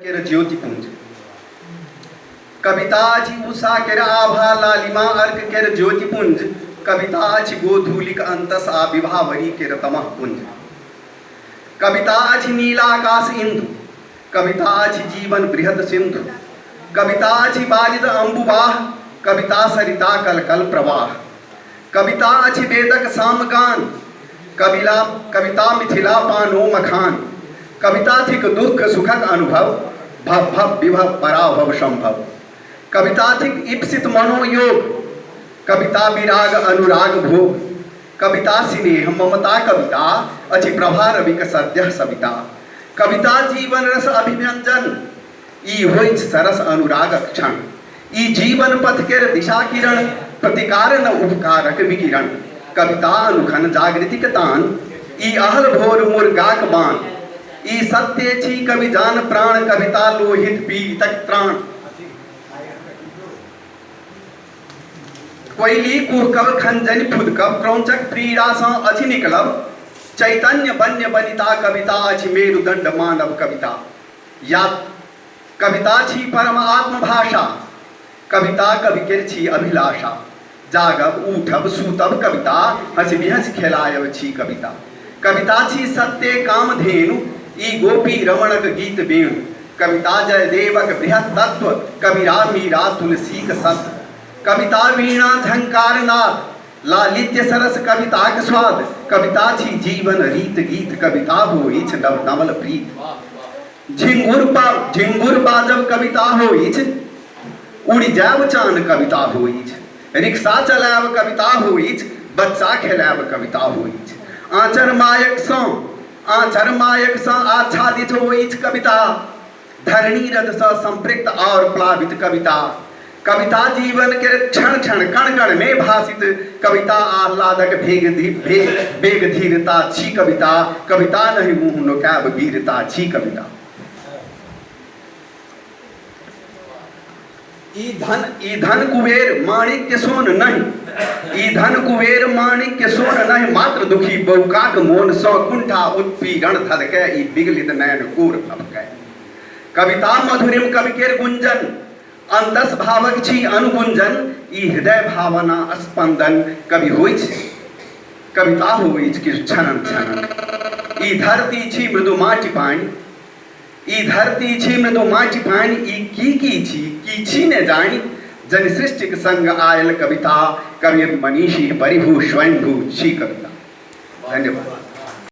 केर ज्योतिपुंज कविता अछि उषा केर आभा लालिमा अर्क केर ज्योतिपुंज कविता अछि गोधूलिक अंतस आ विभावरी केर तमह पुंज कविता अछि नीलाकाश इंदु कविता अछि जीवन बृहद सिंधु कविता अछि बाजिद अम्बुवाह कविता सरिता कलकल प्रवाह कविता अछि वेदक सामगान कविता मिथिला पानो मखान कविता थिक दुख सुखक अनुभव भव भव विभव पराभव संभव कविता थिक इप्सित मनोयोग कविता विराग अनुराग भोग कविता स्नेह ममता कविता अछि प्रभा रविक सद्यः सविता कविता जीवन रस अभिव्यंजन ई होइछ सरस अनुरागक क्षण ई जीवन पथ केर दिशा किरण प्रतिकार न उपकारक विकिरण कविता अनुखन जागृतिक तान ई अहल भोर मुर्गाक बान ई सत्य छी कवि जान प्राण कविता लोहित पीड़ितक त्राण कोयली कुहकब खंजन फुदकब क्रौंचक प्रीड़ा सँ अछि निकलब चैतन्य वन्य वनिता कविता अछि मेरुदंड मानव कविता या कविता छी परम आत्म भाषा कविता कवि केर छी अभिलाषा जागब उठब सूतब कविता हंसी बिहस खेलायब छी कविता कविता छी सत्य कामधेनु ई गोपी रमणक गीत वेणु कविता जयदेवक बृहत तत्व कबीरा मीरा तुलसीक सत्व कविता वीणा झंकार नाद लालित्य सरस कविताक स्वाद कविता छी जीवन रीत गीत कविता होइछ नव नवल प्रीत झिंगुर बाजब कविता होइछ उड़ि जाब चान कविता होइछ रिक्शा चलाब कविता होइछ बच्चा खेलाब कविता होइछ आचर मायक सँ आच्छादित होइछ कविता धरणी रथ सँ संपृक्त और प्लावित कविता कविता जीवन के क्षण क्षण कण कण में भाषित कविता आह्लादक बेग धीरता छी कविता कविता नहीं मुँह नुकाब वीरता छी कविता ई धन कुबेर माणिक्य सोन नहीं ई धन कुबेर माणिक्य सोन नहीं मात्र दुखी बहुकाक मोन सौ कुंठा उत्पीड़न थदके ई बिगलित नयन कोर भवकै कविता मधुरिम कवि केर गुंजन अंतस भावक छी अनुगुंजन ई हृदय भावना स्पंदन कवि होइछ कविता होइछ कि छनन छनन ई धरती छी मृदु माटी पानी ई धरती छी मृदु माटी पानी ई की छी ने जानी जन सृष्टिक संग आयल कविता कवि मनीषी परिभू स्वयंभू छी कविता धन्यवाद।